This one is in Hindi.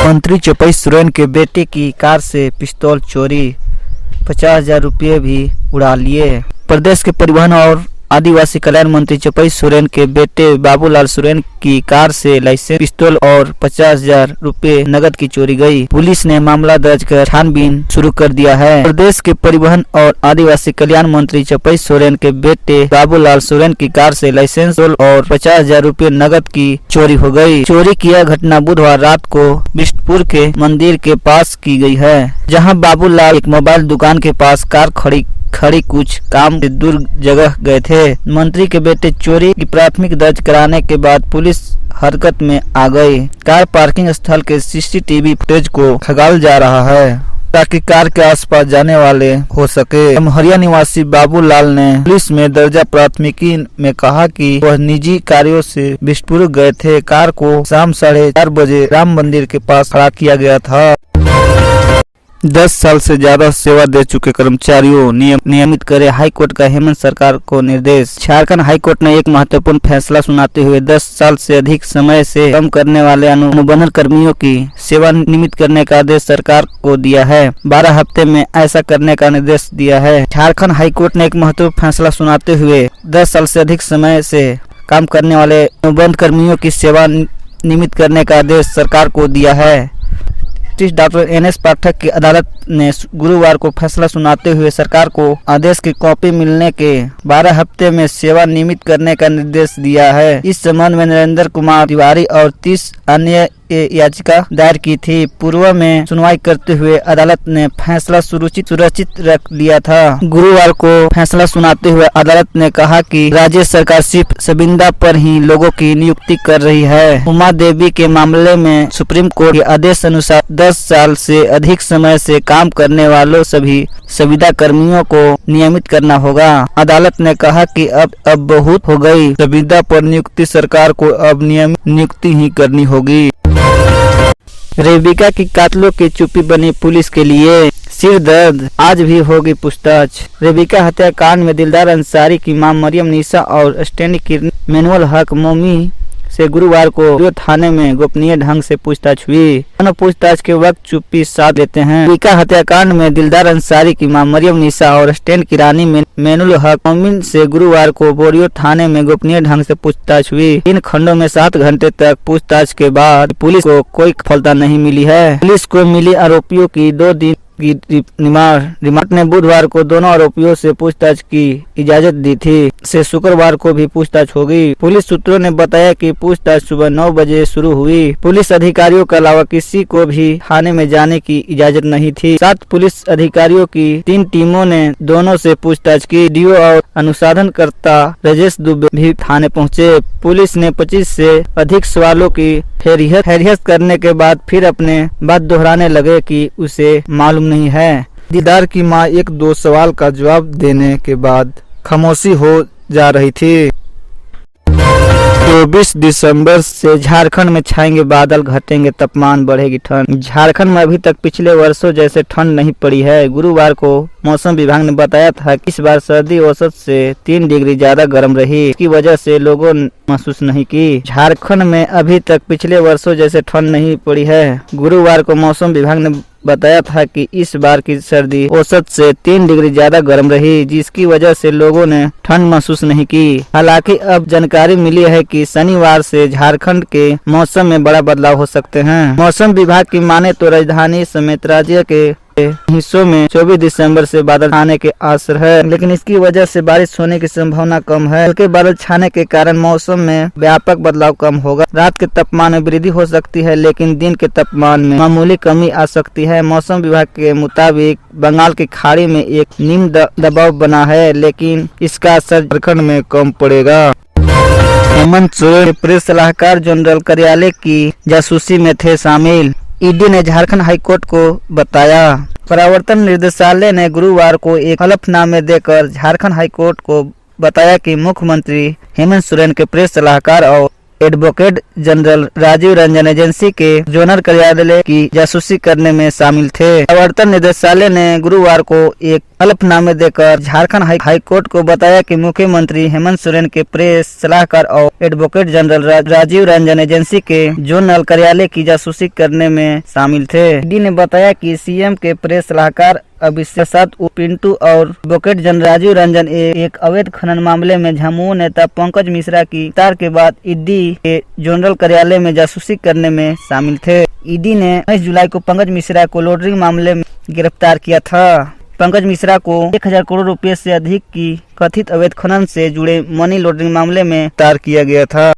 मंत्री चौपाई सोरेन के बेटे की कार से पिस्तौल चोरी, 50,000 रुपये भी उड़ा लिए। प्रदेश के परिवहन और आदिवासी कल्याण मंत्री चौपाई सोरेन के बेटे बाबूलाल सोरेन की कार से लाइसेंस, पिस्तौल और 50,000 रुपये नकद की चोरी गई। पुलिस ने मामला दर्ज कर छानबीन शुरू कर दिया है। प्रदेश के परिवहन और आदिवासी कल्याण मंत्री चौपाई सोरेन के बेटे बाबूलाल सोरेन की कार से लाइसेंस और 50,000 रुपये नकद की चोरी हो गई। चोरी की यह घटना बुधवार रात को बिष्टपुर के मंदिर के पास की गई है, जहां बाबूलाल एक मोबाइल दुकान के पास कार खड़ी कुछ काम से दूर जगह गए थे। मंत्री के बेटे चोरी की प्राथमिक दर्ज कराने के बाद पुलिस हरकत में आ गई। कार पार्किंग स्थल के सीसीटीवी फुटेज को खंगाल जा रहा है ताकि कार के आसपास जाने वाले हो सके। महरिया निवासी बाबूलाल ने पुलिस में दर्ज प्राथमिकी में कहा कि वह निजी कार्यों से बिष्टपुर गए थे। कार को शाम 4:30 बजे राम मंदिर के पास खड़ा किया गया था। 10 साल से ज्यादा सेवा दे चुके कर्मचारियों नियमित करे, हाईकोर्ट का हेमंत सरकार को निर्देश। झारखंड हाईकोर्ट ने एक महत्वपूर्ण फैसला सुनाते हुए 10 साल से अधिक समय से कम करने वाले अनुबंधन कर्मियों की सेवा नियमित करने का आदेश सरकार को दिया है। 12 हफ्ते में ऐसा करने का निर्देश दिया है। झारखंड हाईकोर्ट ने एक महत्वपूर्ण फैसला सुनाते हुए 10 साल से अधिक समय से काम करने वाले अनुबंध कर्मियों की सेवा नियमित करने का आदेश सरकार को दिया है। डॉक्टर NS पाठक की अदालत ने गुरुवार को फैसला सुनाते हुए सरकार को आदेश की कॉपी मिलने के 12 हफ्ते में सेवा नियमित करने का निर्देश दिया है। इस संबंध में नरेंद्र कुमार तिवारी और 30 अन्य याचिका दायर की थी। पूर्व में सुनवाई करते हुए अदालत ने फैसला सुरक्षित रख लिया था। गुरुवार को फैसला सुनाते हुए अदालत ने कहा कि राज्य सरकार सिर्फ संविदा पर ही लोगों की नियुक्ति कर रही है। उमा देवी के मामले में सुप्रीम कोर्ट के आदेश अनुसार 10 साल से अधिक समय से काम करने वालों सभी संविदा कर्मियों को नियमित करना होगा। अदालत ने कहा कि अब बहुत हो गई, संविदा पर नियुक्ति सरकार को अब नियमित नियुक्ति ही करनी होगी। रेबिका की कातलों की चुप्पी बनी पुलिस के लिए सिर दर्द, आज भी होगी पूछताछ। रेबिका हत्याकांड में दिलदार अंसारी की मां मरियम निशा और स्टैंड की मैनुअल हक मोमी से गुरुवार को थाने में गोपनीय ढंग से पूछताछ हुई। दोनों पूछताछ के वक्त चुप्पी साध लेते हैं। रेबिका हत्याकांड में दिलदार अंसारी की मां मरियम निशा और स्टैंड की रानी मैनुअल हक मोमिन से गुरुवार को बोरियो थाने में गोपनीय ढंग से पूछताछ हुई। इन खंडों में 7 घंटे तक पूछताछ के बाद पुलिस को कोई सफलता नहीं मिली है। पुलिस को मिली आरोपियों की 2 दिन की रिमांड ने बुधवार को दोनों आरोपियों से पूछताछ की इजाजत दी थी। से शुक्रवार को भी पूछताछ होगी। पुलिस सूत्रों ने बताया कि पूछताछ सुबह 9 बजे शुरू हुई। पुलिस अधिकारियों के अलावा किसी को भी थाने में जाने की इजाजत नहीं थी। 7 पुलिस अधिकारियों की 3 टीमों ने दोनों से पूछताछ की। डीओ और अनुसंधानकर्ता राजेश दुबे भी थाने पहुंचे। पुलिस ने 25 से अधिक सवालों की हैरियत करने के बाद फिर अपने बात दोहराने लगे कि उसे मालूम नहीं है। दीदार की मां 1-2 सवाल का जवाब देने के बाद खामोशी हो जा रही थी। 24 दिसंबर से झारखंड में छाएंगे बादल, घटेंगे तापमान, बढ़ेगी ठंड। झारखंड में अभी तक पिछले वर्षों जैसे ठंड नहीं पड़ी है। गुरुवार को मौसम विभाग ने बताया था कि इस बार सर्दी औसत से 3 डिग्री ज्यादा गर्म रही। इसकी वजह से लोगों ने महसूस नहीं की। झारखंड में अभी तक पिछले वर्षों जैसे ठंड नहीं पड़ी है। गुरुवार को मौसम विभाग ने बताया था कि इस बार की सर्दी औसत से 3 डिग्री ज्यादा गर्म रही, जिसकी वजह से लोगों ने ठंड महसूस नहीं की। हालांकि अब जानकारी मिली है कि शनिवार से झारखंड के मौसम में बड़ा बदलाव हो सकते हैं। मौसम विभाग की माने तो राजधानी समेत राज्य के हिस्सों में 24 दिसंबर से बादल छाने के आसार है, लेकिन इसकी वजह से बारिश होने की संभावना कम है। हल्के बादल छाने के कारण मौसम में व्यापक बदलाव कम होगा। रात के तापमान में वृद्धि हो सकती है, लेकिन दिन के तापमान में मामूली कमी आ सकती है। मौसम विभाग के मुताबिक बंगाल की खाड़ी में एक निम्न दबाव बना है, लेकिन इसका असर झारखंड में कम पड़ेगा। हेमंत सोरेन प्रेस सलाहकार जनरल कार्यालय की जासूसी में थे शामिल, ईडी ने झारखंड हाईकोर्ट को बताया। प्रवर्तन निदेशालय ने गुरुवार को एक हलफनामे देकर झारखंड हाईकोर्ट को बताया कि मुख्यमंत्री हेमंत सोरेन के प्रेस सलाहकार और advocate general Rajeev Ranjan agency के जोनल कार्यालय की जासूसी करने में शामिल थे। प्रवर्तन निदेशालय ने गुरुवार को एक हलफनामे देकर झारखंड हाई कोर्ट को बताया कि मुख्यमंत्री हेमंत सोरेन के प्रेस सलाहकार और advocate general Rajeev Ranjan agency के जोनल कार्यालय की जासूसी करने में शामिल थे। ईडी ने बताया कि सीएम के प्रेस सलाहकार अभिषेक प्रसाद पिंटू और एडवोकेट जनरल राजीव रंजन एक अवैध खनन मामले में झामुमो नेता पंकज मिश्रा की गिरफ्तार के बाद ईडी के जोनल कार्यालय में जासूसी करने में शामिल थे। ईडी ने 19 जुलाई को पंकज मिश्रा को लॉन्ड्रिंग मामले में गिरफ्तार किया था। पंकज मिश्रा को 1000 करोड़ रुपए से अधिक की कथित अवैध खनन से जुड़े मनी लॉन्ड्रिंग मामले में गिरफ्तार किया गया था।